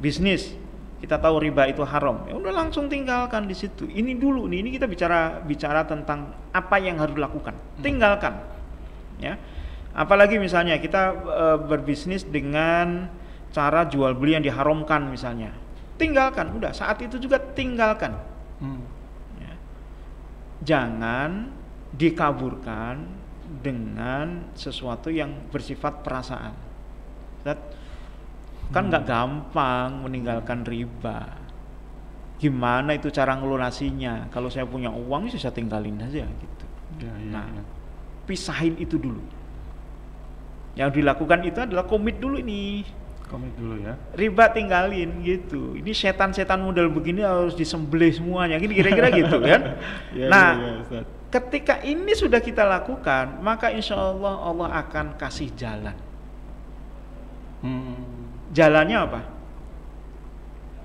bisnis kita tahu riba itu haram, ya udah langsung tinggalkan di situ. Ini dulu nih, ini kita bicara tentang apa yang harus dilakukan, tinggalkan. Ya, apalagi misalnya kita berbisnis dengan cara jual beli yang diharamkan misalnya, tinggalkan. Udah saat itu juga tinggalkan. Ya. Jangan dikaburkan dengan sesuatu yang bersifat perasaan. Kan nggak gampang meninggalkan riba. Gimana itu cara ngelunasinya? Kalau saya punya uang sih saya tinggalin aja gitu. Nah, pisahin itu dulu. Yang dilakukan itu adalah komit dulu nih.
Komit dulu ya.
Riba tinggalin gitu. Ini setan-setan model begini harus disembelih semuanya. Gini kira-kira gitu kan? Nah, ketika ini sudah kita lakukan, maka insya Allah Allah akan kasih jalan. Jalannya apa?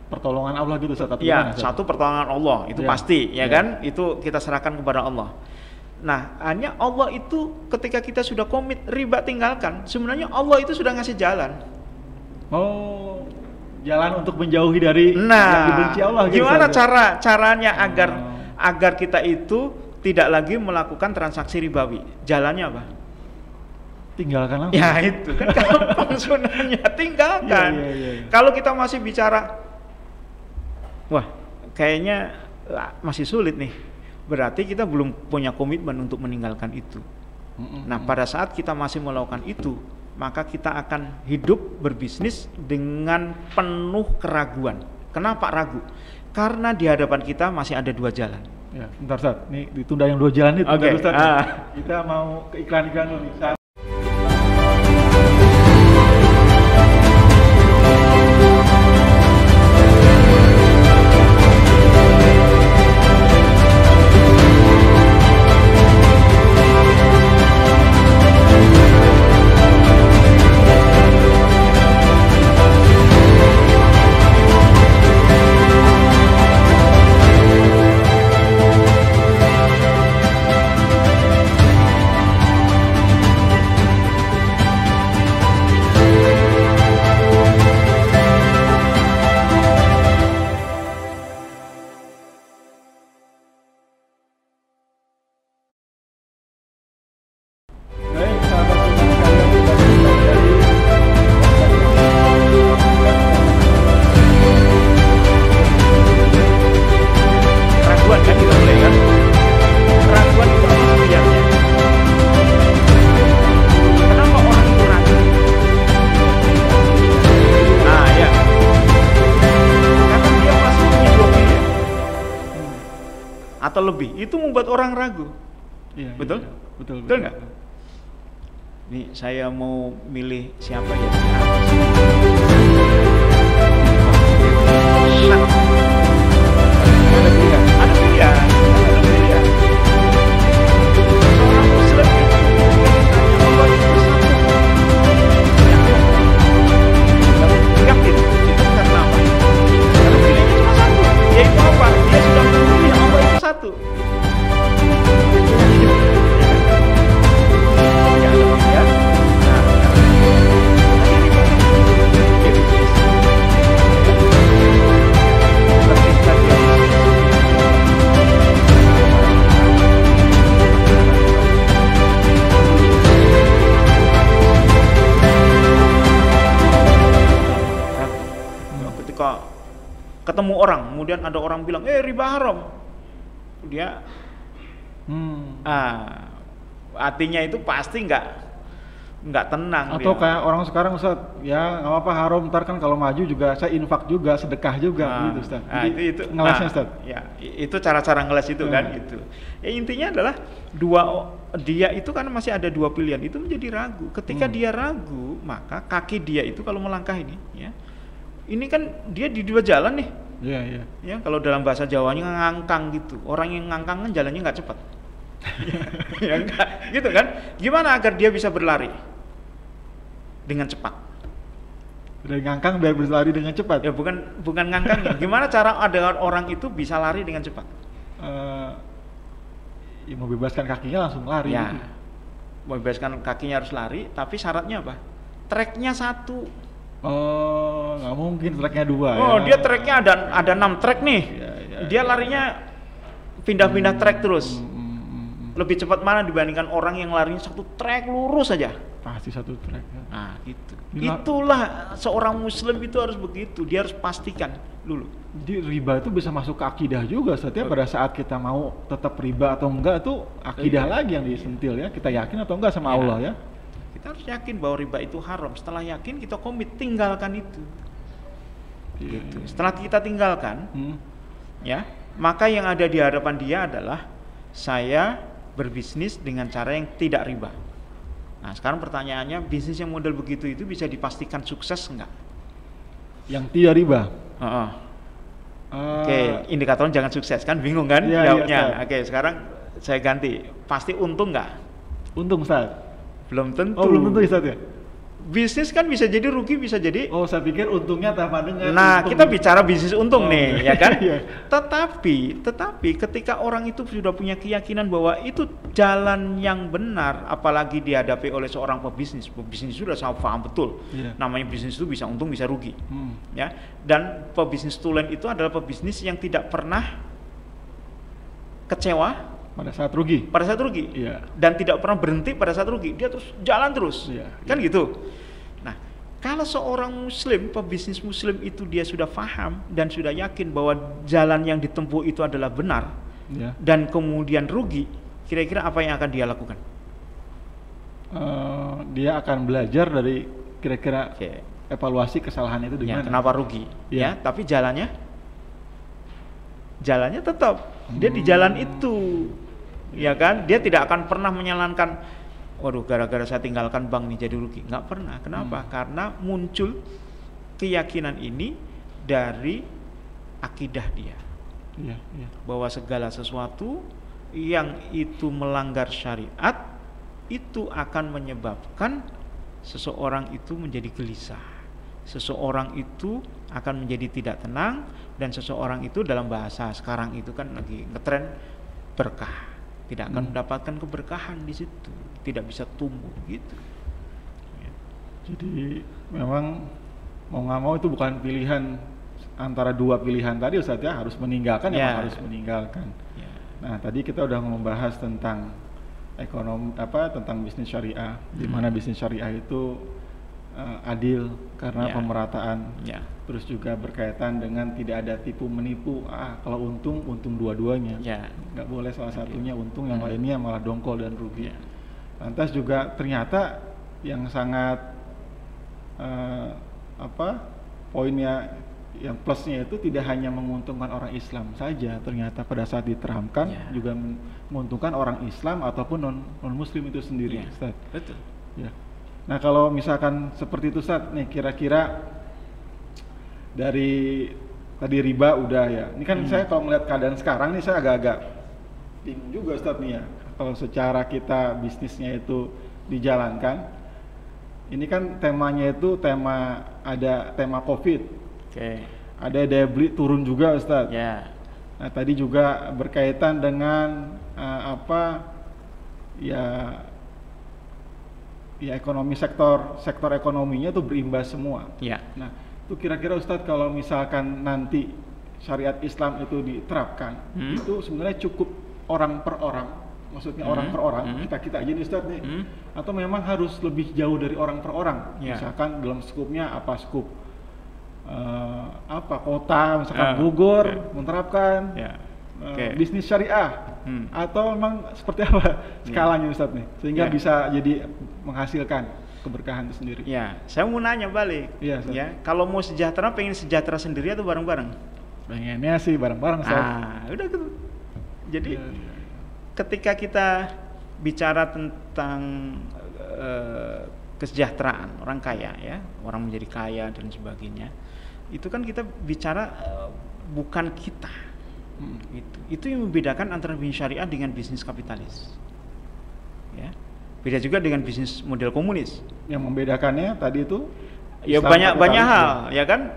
Pertolongan Allah gitu Ustaz.
Ya, satu pertolongan Allah itu pasti, ya kan? Itu kita serahkan kepada Allah. Nah, hanya Allah itu ketika kita sudah komit riba tinggalkan, sebenarnya Allah itu sudah ngasih jalan.
Oh, jalan untuk menjauhi dari yang dibenci Allah.
Gimana caranya agar kita itu tidak lagi melakukan transaksi ribawi? Jalannya apa?
Tinggalkan langsung.
Ya itu kan gampang sebenarnya, tinggalkan. Kalau kita masih bicara, wah kayaknya masih sulit nih, berarti kita belum punya komitmen untuk meninggalkan itu. Nah pada saat kita masih melakukan itu, maka kita akan hidup berbisnis dengan penuh keraguan. Kenapa ragu? Karena di hadapan kita masih ada dua jalan.
Ya, bentar Ustaz, nih ditunda yang dua jalan itu.
Oke.
Kita mau ke iklan-iklan dulu nih.
Atau lebih, itu membuat orang ragu.
Iya,
betul?
Iya, betul
nggak? Nih saya mau milih siapa ya? Ada pilihan. Seorang Muslim itu Allah itu satu. Yakin itu karena apa? Karena pilihannya cuma satu. Yaitu apa? Dia sudah memilih Allah itu satu. Ketika ketemu orang, kemudian ada orang bilang, riba haram, dia artinya itu pasti nggak tenang.
Atau
dia.
kayak orang sekarang Ustaz, ya nggak apa-apa haram, ntar kan kalau maju juga saya infak juga, sedekah juga gitu Ustaz. Jadi
itu
ngelesnya Ustaz.
Ya, itu cara-cara ngeles itu kan gitu. Intinya adalah dia itu kan masih ada dua pilihan, itu menjadi ragu. Ketika dia ragu, maka kaki dia itu kalau melangkah ini ya Ini kan dia di dua jalan nih.
Iya, iya.
Ya, kalau dalam bahasa Jawanya ngangkang gitu. Orang yang ngangkang kan jalannya nggak cepat. Ya enggak, gitu kan? Gimana agar dia bisa berlari dengan cepat?
Dari ngangkang biar berlari dengan cepat.
Ya bukan ngangkang ya. Gimana cara agar orang itu bisa lari dengan cepat?
Ya membebaskan kakinya langsung lari.
Ya,
gitu.
membebaskan kakinya harus lari, tapi syaratnya apa? Tracknya satu.
Oh, nggak mungkin tracknya 2 ya.
Oh, dia tracknya ada 6 track nih.
Ya,
Dia larinya pindah-pindah track terus.
Hmm.
Lebih cepat mana dibandingkan orang yang larinya satu track lurus saja?
Pasti satu track. Ya.
Nah, gitu.
Gila.
Itulah seorang muslim itu harus begitu. Dia harus pastikan dulu.
Jadi riba itu bisa masuk ke akidah juga. Setiap pada saat kita mau tetap riba atau enggak itu akidah lagi yang disentil ya. Kita yakin atau enggak sama Allah ya.
Kita harus yakin bahwa riba itu haram. Setelah yakin kita komit tinggalkan itu. Gitu. Setelah kita tinggalkan, ya, maka yang ada di hadapan dia adalah saya berbisnis dengan cara yang tidak riba. Nah, sekarang pertanyaannya, bisnis yang model begitu itu bisa dipastikan sukses enggak?
Yang tidak riba.
Oke, indikatornya jangan sukses kan, bingung kan jawabnya. Oke, sekarang saya ganti. Pasti untung enggak?
Untung, Ustaz.
Belum tentu.
Oh, belum tentu, Ustaz ya?
Bisnis kan bisa jadi rugi, bisa jadi.
Oh, saya pikir untungnya tambah dengan.
Nah,
untung.
kita bicara bisnis untung nih, ya kan?
Iya.
Tetapi ketika orang itu sudah punya keyakinan bahwa itu jalan yang benar, apalagi dihadapi oleh seorang pebisnis sudah sangat paham betul.
Iya.
Namanya bisnis itu bisa untung, bisa rugi. Ya. Dan pebisnis tulen itu adalah pebisnis yang tidak pernah kecewa
Pada saat rugi. Iya.
Dan tidak pernah berhenti pada saat rugi, dia terus jalan terus.
Iya,
Kan gitu. Nah, kalau seorang muslim, pebisnis muslim itu dia sudah paham dan sudah yakin bahwa jalan yang ditempuh itu adalah benar,
Iya.
dan kemudian rugi, kira-kira apa yang akan dia lakukan?
Dia akan belajar dari kira-kira evaluasi kesalahan itu di
Ya,
mana.
kenapa rugi?
Iya.
Ya, tapi jalannya tetap dia di jalan itu. Ya kan, dia tidak akan pernah menyalankan, waduh gara-gara saya tinggalkan bank nih jadi rugi. Nggak pernah. Kenapa? Karena muncul keyakinan ini dari akidah dia,
Iya.
bahwa segala sesuatu yang itu melanggar syariat itu akan menyebabkan seseorang itu menjadi gelisah, seseorang itu akan menjadi tidak tenang, dan seseorang itu dalam bahasa sekarang itu kan lagi ngetren berkah, tidak akan mendapatkan keberkahan di situ, tidak bisa tumbuh gitu.
Jadi memang mau nggak mau itu bukan pilihan antara 2 pilihan tadi, Ustaz ya, harus meninggalkan, memang harus meninggalkan.
Ya.
Nah, tadi kita udah membahas tentang tentang bisnis syariah, di mana bisnis syariah itu adil karena pemerataan. Terus juga berkaitan dengan tidak ada tipu menipu. Kalau untung dua-duanya. Nggak boleh salah satunya untung, yang lainnya malah dongkol dan rugi. Lantas juga ternyata yang sangat poinnya, yang plusnya itu tidak hanya menguntungkan orang Islam saja, ternyata pada saat diterapkan juga menguntungkan orang Islam ataupun non Muslim itu sendiri, Ustaz.
Betul.
Ya. Nah, kalau misalkan seperti itu, Ustaz, nih kira-kira dari tadi riba udah ya. Ini kan saya kalau melihat keadaan sekarang nih, saya agak-agak bingung juga, Ustaz nih ya. Kalau secara kita bisnisnya itu dijalankan, ini kan temanya itu ada tema COVID. Ada daya beli turun juga, Ustaz. Nah, tadi juga berkaitan dengan ekonomi, sektor ekonominya tuh berimbas semua. Nah, itu kira-kira Ustadz, kalau misalkan nanti syariat Islam itu diterapkan, itu sebenarnya cukup orang per orang, maksudnya orang per orang, kita aja nih Ustadz nih, atau memang harus lebih jauh dari orang per orang, misalkan dalam skupnya skup kota, misalkan Bogor menerapkan bisnis syariah, atau memang seperti apa skalanya Ustadz nih, sehingga bisa jadi menghasilkan keberkahan itu sendiri.
Saya mau nanya balik. Kalau mau sejahtera, pengen sejahtera sendiri atau bareng-bareng?
Pengennya sih bareng-bareng, Ustaz.
Udah gitu. Jadi ketika kita bicara tentang kesejahteraan orang kaya, ya, orang menjadi kaya dan sebagainya, itu kan kita bicara bukan kita. Itu yang membedakan antara bisnis syariah dengan bisnis kapitalis. Ya. Beda juga dengan bisnis model komunis.
Yang membedakannya tadi itu
ya banyak hal, ya kan,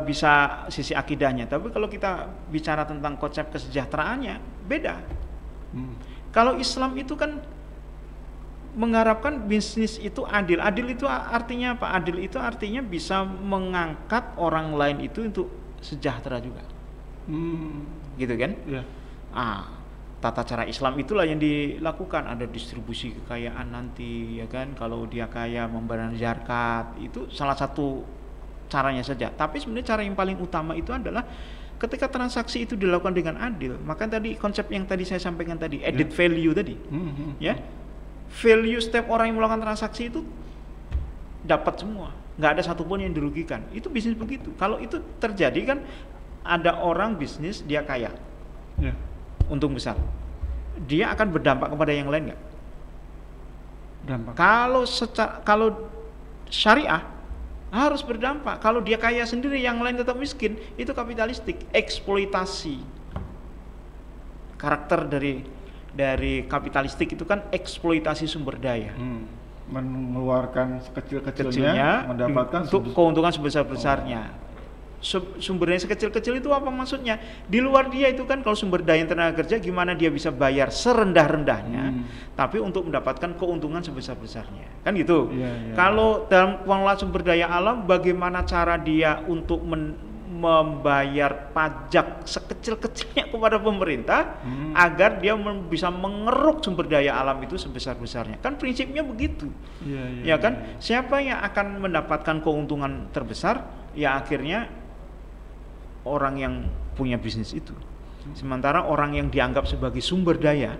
bisa sisi akidahnya. Tapi kalau kita bicara tentang konsep kesejahteraannya beda. Kalau Islam itu kan mengharapkan bisnis itu adil. Adil itu artinya apa? Adil itu artinya bisa mengangkat orang lain itu untuk sejahtera juga. Gitu kan?
Ya.
Tata cara Islam itulah yang dilakukan. Ada distribusi kekayaan nanti, ya kan? Kalau dia kaya membayar zakat, itu salah satu caranya saja. Tapi sebenarnya cara yang paling utama itu adalah ketika transaksi itu dilakukan dengan adil. Maka tadi konsep yang tadi saya sampaikan tadi, added value tadi, ya. Value setiap orang yang melakukan transaksi itu dapat semua, nggak ada satupun yang dirugikan. Itu bisnis begitu. Kalau itu terjadi kan, ada orang bisnis dia kaya, untung besar, dia akan berdampak kepada yang lain nggak?
Dampak.
Kalau syariah harus berdampak. Kalau dia kaya sendiri, yang lain tetap miskin, itu kapitalistik, eksploitasi. Karakter dari kapitalistik itu kan eksploitasi sumber daya.
Mengeluarkan sekecil-kecilnya, mendapatkan
keuntungan sebesar-besarnya. Sumbernya sekecil-kecil itu apa maksudnya? Di luar dia itu kan, kalau sumber daya tenaga kerja, gimana dia bisa bayar serendah-rendahnya, tapi untuk mendapatkan keuntungan sebesar-besarnya, kan gitu. Kalau dalam pengelolaan sumber daya alam, bagaimana cara dia untuk membayar pajak sekecil-kecilnya kepada pemerintah agar dia bisa mengeruk sumber daya alam itu sebesar-besarnya. Kan prinsipnya begitu. Ya kan? Siapa yang akan mendapatkan keuntungan terbesar? Ya akhirnya orang yang punya bisnis itu. Sementara orang yang dianggap sebagai sumber daya,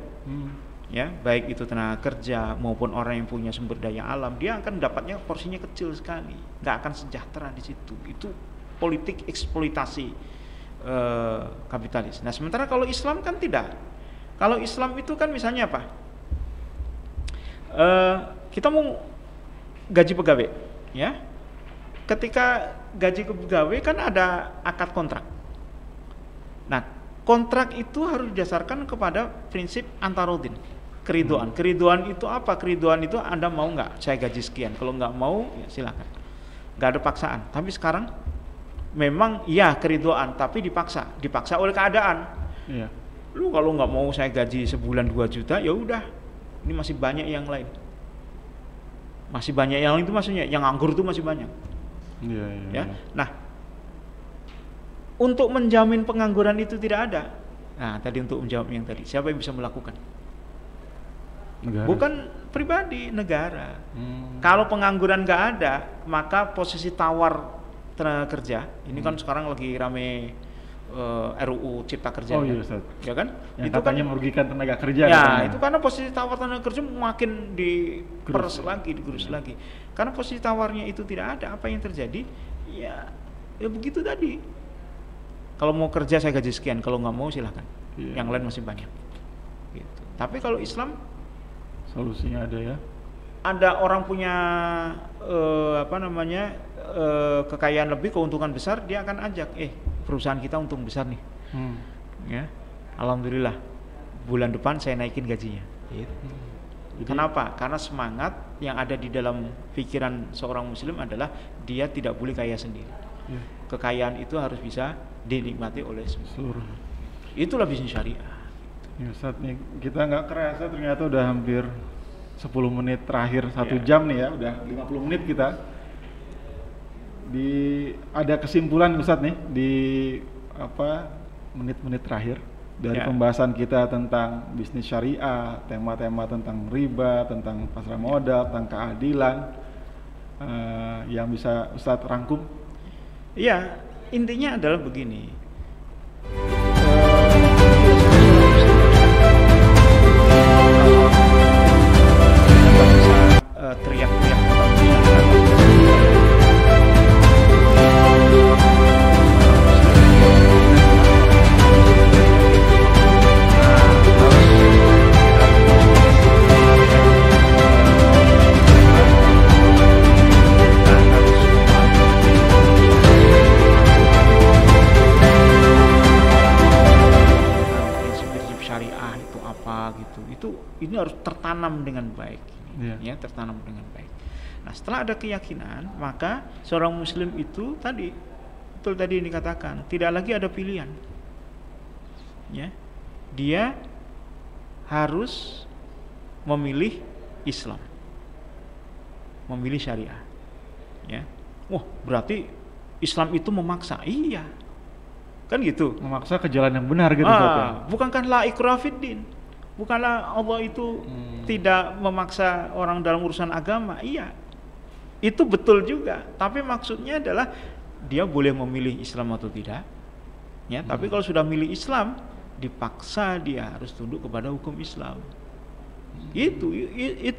ya, baik itu tenaga kerja maupun orang yang punya sumber daya alam, dia akan dapatnya porsinya kecil sekali, nggak akan sejahtera di situ. Itu politik eksploitasi kapitalis. Nah, sementara kalau Islam kan tidak. Kalau Islam itu kan misalnya apa? Kita mau gaji pegawai, ya. Ketika gaji pegawai kan ada akad kontrak. Nah, kontrak itu harus didasarkan kepada prinsip antarodin, keriduan. Keriduan itu apa? Keriduan itu Anda mau nggak saya gaji sekian. Kalau nggak mau, ya silakan. Nggak ada paksaan. Tapi sekarang memang ya keriduan, tapi dipaksa oleh keadaan. Lu kalau nggak mau saya gaji sebulan 2 juta, ya udah. Ini masih banyak yang lain. Masih banyak yang lain itu maksudnya, yang nganggur itu masih banyak. Ya. Nah, untuk menjamin pengangguran itu tidak ada. Nah, tadi untuk menjawab yang tadi, siapa yang bisa melakukan?
Negara.
Bukan pribadi, negara. Kalau pengangguran nggak ada, maka posisi tawar tenaga kerja, ini kan sekarang lagi rame RUU Cipta Kerja, ya kan?
Yang
itu
katanya
kan
merugikan tenaga kerja.
Ya,
katanya.
itu karena posisi tawar tenaga kerja makin digerus lagi. Karena posisi tawarnya itu tidak ada, apa yang terjadi? Ya begitu tadi. Kalau mau kerja saya gaji sekian, kalau nggak mau silahkan. Yang lain masih banyak. Gitu. Tapi kalau Islam,
solusinya ada ya.
Ada orang punya kekayaan lebih, keuntungan besar, dia akan ajak, perusahaan kita untung besar nih, ya, alhamdulillah bulan depan saya naikin gajinya. Kenapa? Karena semangat yang ada di dalam pikiran seorang muslim adalah dia tidak boleh kaya sendiri. Kekayaan itu harus bisa dinikmati oleh seluruh. Itulah bisnis syariah.
Ya, Ustaz, nih kita nggak kerasa ternyata udah hampir 10 menit terakhir 1 jam nih ya, udah 50 menit kita. Ada kesimpulan Ustaz nih di menit-menit terakhir dari pembahasan kita tentang bisnis syariah, tema-tema tentang riba, tentang pasar modal, tentang keadilan, yang bisa Ustaz rangkum?
Iya, intinya adalah begini. Teriak-teriak tertanam dengan baik, ya tertanam dengan baik. Nah, setelah ada keyakinan, maka seorang muslim itu tadi betul tadi dikatakan tidak lagi ada pilihan, ya, dia harus memilih Islam, memilih syariah, ya. Wah, berarti Islam itu memaksa, iya, kan gitu,
memaksa ke jalan yang benar gitu.
Bukankah la ikraha fiddin, bukanlah Allah itu tidak memaksa orang dalam urusan agama, iya, itu betul juga, tapi maksudnya adalah dia boleh memilih Islam atau tidak, ya. Tapi kalau sudah milih Islam, dipaksa dia harus tunduk kepada hukum Islam. Itu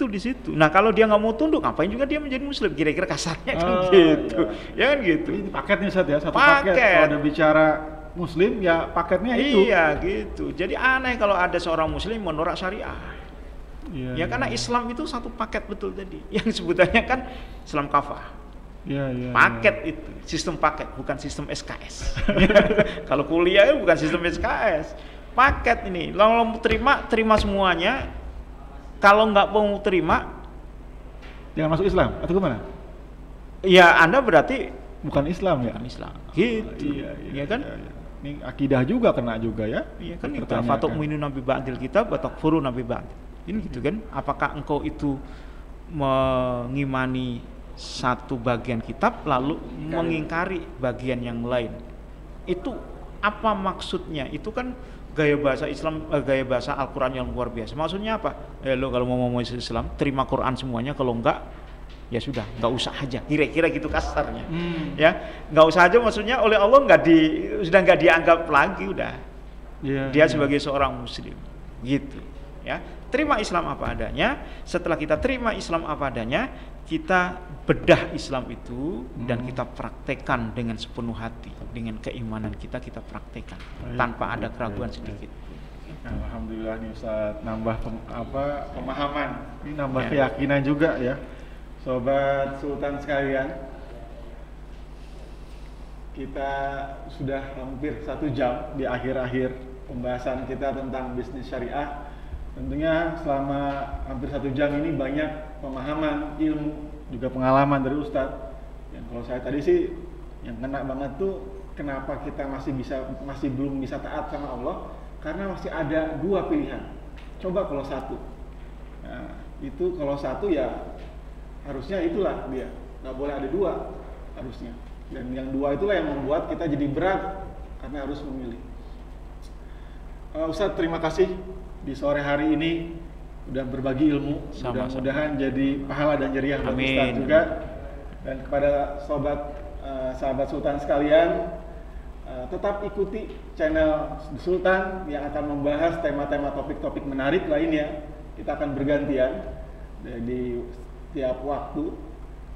di situ. Nah, kalau dia nggak mau tunduk, ngapain juga dia menjadi muslim? Kira-kira kasarnya kan gitu.
Iya.
Ya kan gitu.
Ini paketnya Ustaz ya, satu paket. Kalau ada bicara muslim ya paketnya itu.
Iya, gitu. Jadi aneh kalau ada seorang muslim menolak syariah. Ya karena Islam itu satu paket betul tadi. Yang sebutannya kan Islam kafah. Paket itu, sistem paket, bukan sistem SKS. Kalau kuliah itu bukan sistem SKS, paket ini. Kalau mau terima semuanya. Kalau nggak mau terima,
jangan masuk Islam atau gimana?
Ya Anda berarti
bukan Islam ya?
Bukan Islam. Gitu. Iya kan?
Iya. Ini akidah juga kena juga ya?
Iya kan itu. Fatuk minu nabi ba'dil kitab, batok furu nabi ba'd. Ini gitu kan? Apakah engkau itu mengimani satu bagian kitab lalu mengingkari bagian yang lain? Itu apa maksudnya? Itu kan gaya bahasa Islam, gaya bahasa Al-Quran yang luar biasa. Maksudnya apa? Lo kalau mau ngomong Islam, terima Quran semuanya. Kalau enggak, ya sudah, enggak usah aja. Kira-kira gitu kasarnya. Ya, enggak usah aja. Maksudnya oleh Allah sudah enggak dianggap lagi, udah. Dia sebagai seorang muslim, gitu. Ya, terima Islam apa adanya. Setelah kita terima Islam apa adanya, kita bedah Islam itu dan kita praktekkan dengan sepenuh hati, dengan keimanan kita praktekkan tanpa ada keraguan sedikit.
Alhamdulillah nih Ustaz, nambah pemahaman, ini nambah keyakinan juga ya, Sobat Sultan sekalian. Kita sudah hampir 1 jam di akhir-akhir pembahasan kita tentang bisnis syariah. Tentunya selama hampir 1 jam ini banyak pemahaman, ilmu, juga pengalaman dari Ustadz. Yang kalau saya tadi sih yang kena banget tuh kenapa kita masih belum bisa taat sama Allah, karena masih ada 2 pilihan. Coba kalau 1. Nah, itu kalau 1 ya harusnya itulah dia. Nggak boleh ada 2 harusnya. Dan yang 2 itulah yang membuat kita jadi berat karena harus memilih. Ustadz, terima kasih di sore hari ini udah berbagi ilmu. Mudah-mudahan jadi pahala dan jariah buat Ustadz juga. Dan kepada sahabat Sultan sekalian, tetap ikuti channel Sultan yang akan membahas tema-tema topik-topik menarik lainnya. Kita akan bergantian di setiap waktu,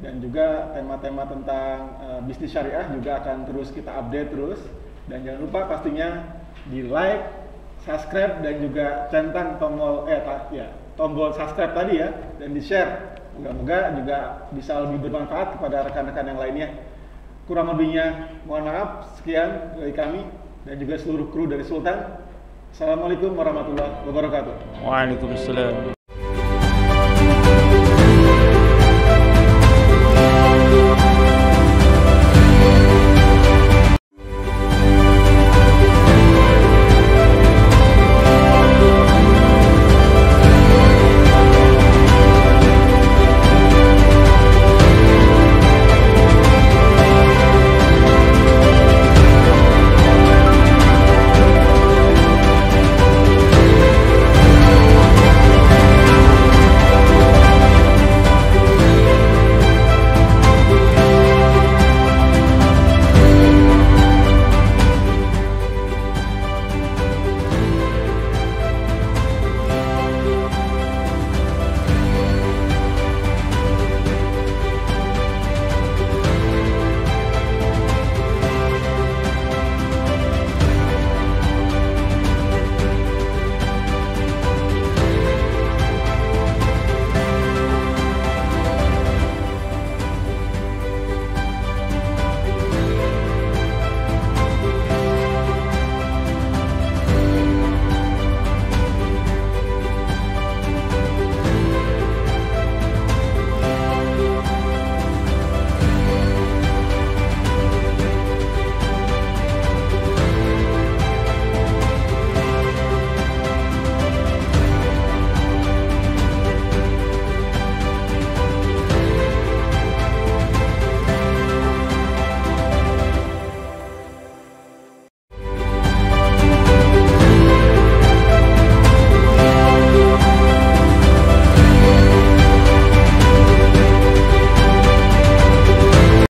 dan juga tema-tema tentang bisnis syariah juga akan terus kita update terus. Dan jangan lupa pastinya di like, subscribe, dan juga centang tombol subscribe tadi ya, dan di share. Moga-moga juga bisa lebih bermanfaat kepada rekan-rekan yang lainnya. Kurang lebihnya mohon maaf. Sekian dari kami dan juga seluruh kru dari Sultan. Assalamualaikum warahmatullahi wabarakatuh.
Waalaikumsalam.